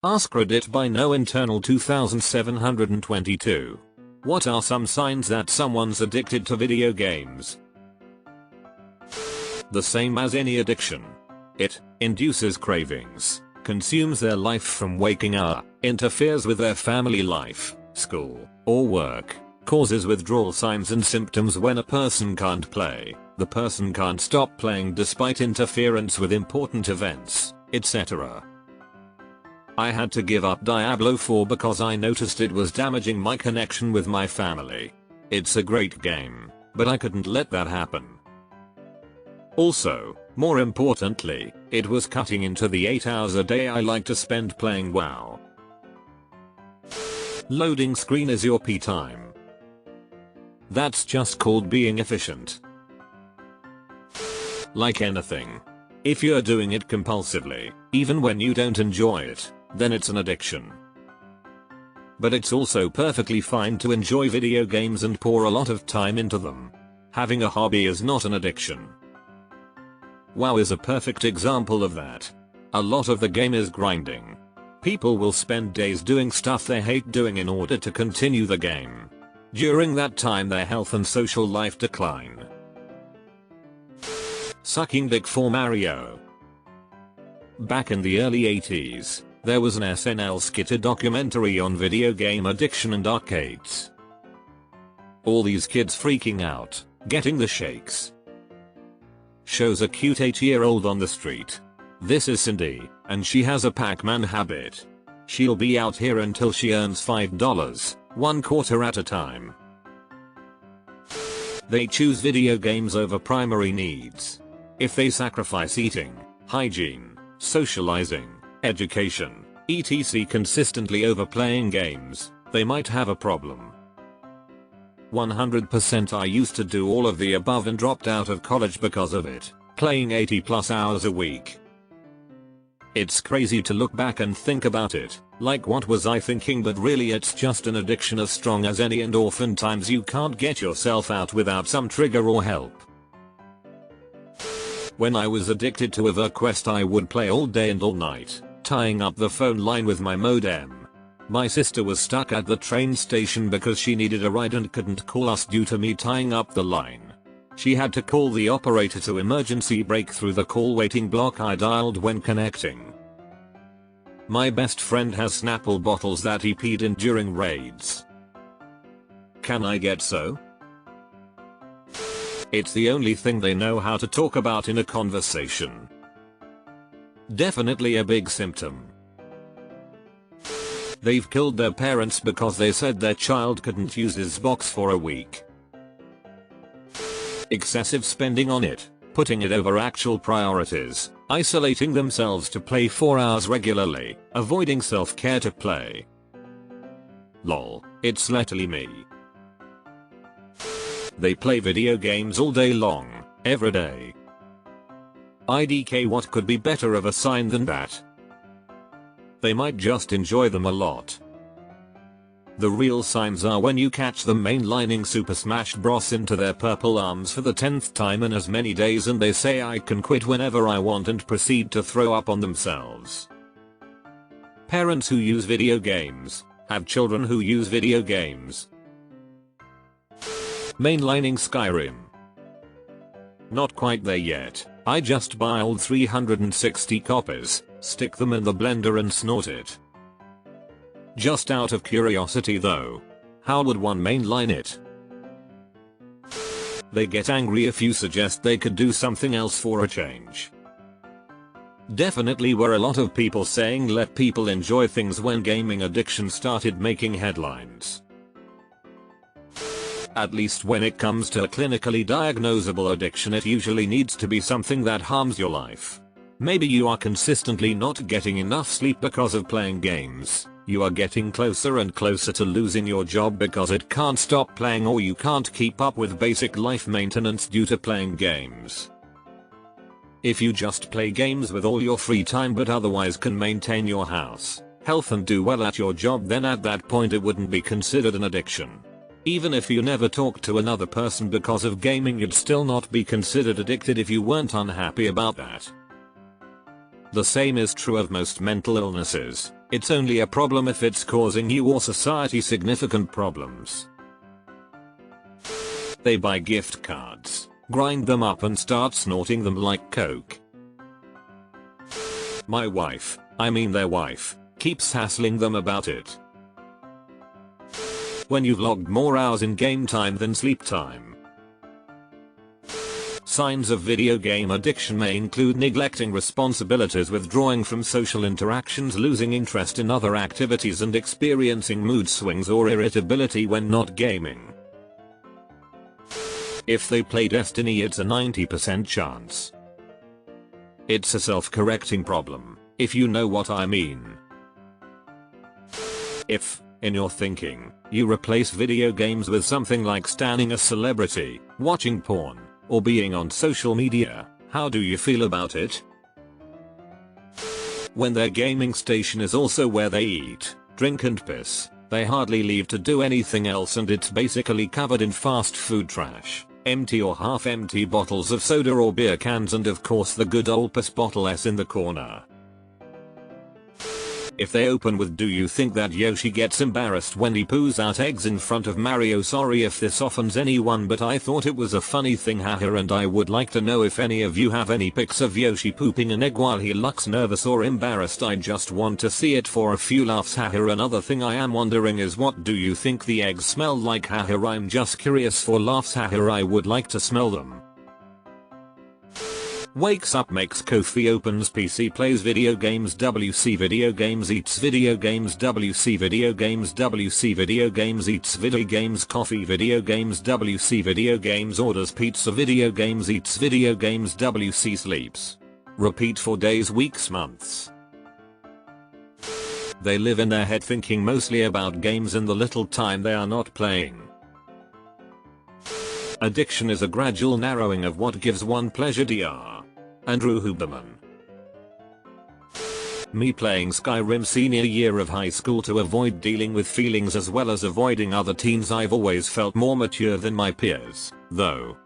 AskReddit by No Internal 2722. What are some signs that someone's addicted to video games? The same as any addiction. It induces cravings, consumes their life from waking up, interferes with their family life, school, or work, causes withdrawal signs and symptoms when a person can't play, the person can't stop playing despite interference with important events, etc. I had to give up Diablo 4 because I noticed it was damaging my connection with my family. It's a great game, but I couldn't let that happen. Also, more importantly, it was cutting into the 8 hours a day I like to spend playing WoW. Loading screen is your pee time. That's just called being efficient. Like anything, if you're doing it compulsively, even when you don't enjoy it, then it's an addiction. But it's also perfectly fine to enjoy video games and pour a lot of time into them. Having a hobby is not an addiction. WoW is a perfect example of that. A lot of the game is grinding. People will spend days doing stuff they hate doing in order to continue the game. During that time their health and social life decline. Sucking dick for Mario. Back in the early 80s, there was an SNL skit, a documentary on video game addiction and arcades. All these kids freaking out, getting the shakes. Shows a cute 8-year-old on the street. This is Cindy, and she has a Pac-Man habit. She'll be out here until she earns $5, 1/4 at a time. They choose video games over primary needs. If they sacrifice eating, hygiene, socializing, education, etc. consistently over playing games, they might have a problem. 100% I used to do all of the above and dropped out of college because of it, playing 80+ hours a week. It's crazy to look back and think about it, like what was I thinking, but really it's just an addiction as strong as any, and oftentimes you can't get yourself out without some trigger or help. When I was addicted to EverQuest I would play all day and all night, tying up the phone line with my modem. My sister was stuck at the train station because she needed a ride and couldn't call us due to me tying up the line. She had to call the operator to emergency break through the call waiting block I dialed when connecting. My best friend has Snapple bottles that he peed in during raids. Can I get so? It's the only thing they know how to talk about in a conversation. Definitely a big symptom. They've killed their parents because they said their child couldn't use his box for a week. Excessive spending on it, putting it over actual priorities, isolating themselves to play 4 hours regularly, avoiding self-care to play. Lol, it's literally me. They play video games all day long, every day. IDK, what could be better of a sign than that? They might just enjoy them a lot. The real signs are when you catch them mainlining Super Smash Bros into their purple arms for the 10th time in as many days and they say I can quit whenever I want and proceed to throw up on themselves. Parents who use video games have children who use video games. Mainlining Skyrim. Not quite there yet. I just buy all 360 copies, stick them in the blender and snort it. Just out of curiosity though, how would one mainline it? They get angry if you suggest they could do something else for a change. Definitely were a lot of people saying let people enjoy things when gaming addiction started making headlines. At least when it comes to a clinically diagnosable addiction, it usually needs to be something that harms your life. Maybe you are consistently not getting enough sleep because of playing games, you are getting closer and closer to losing your job because it can't stop playing, or you can't keep up with basic life maintenance due to playing games. If you just play games with all your free time but otherwise can maintain your house, health and do well at your job, then at that point it wouldn't be considered an addiction. Even if you never talked to another person because of gaming, you'd still not be considered addicted if you weren't unhappy about that. The same is true of most mental illnesses. It's only a problem if it's causing you or society significant problems. They buy gift cards, grind them up and start snorting them like coke. My wife, I mean their wife, keeps hassling them about it. When you've logged more hours in game time than sleep time. Signs of video game addiction may include neglecting responsibilities, withdrawing from social interactions, losing interest in other activities, and experiencing mood swings or irritability when not gaming. If they play Destiny, it's a 90% chance. It's a self-correcting problem, if you know what I mean. If, in your thinking, you replace video games with something like stanning a celebrity, watching porn, or being on social media, how do you feel about it? When their gaming station is also where they eat, drink and piss, they hardly leave to do anything else, and it's basically covered in fast food trash, empty or half-empty bottles of soda or beer cans, and of course the good old piss bottle S in the corner. If they open with "Do you think that Yoshi gets embarrassed when he poos out eggs in front of Mario?" Sorry if this offends anyone, but I thought it was a funny thing, haha, and I would like to know if any of you have any pics of Yoshi pooping an egg while he looks nervous or embarrassed. I just want to see it for a few laughs, haha. Another thing I am wondering is, what do you think the eggs smell like, haha? I'm just curious for laughs, haha. I would like to smell them. Wakes up, makes coffee, opens PC, plays video games, WC video games, eats video games, WC video games, WC video games, eats video games, coffee video games, WC video games, orders pizza, video games, eats video games, WC sleeps. Repeat for days, weeks, months. They live in their head thinking mostly about games in the little time they are not playing. Addiction is a gradual narrowing of what gives one pleasure. Dr. Andrew Huberman. Me playing Skyrim senior year of high school to avoid dealing with feelings as well as avoiding other teens. I've always felt more mature than my peers, though.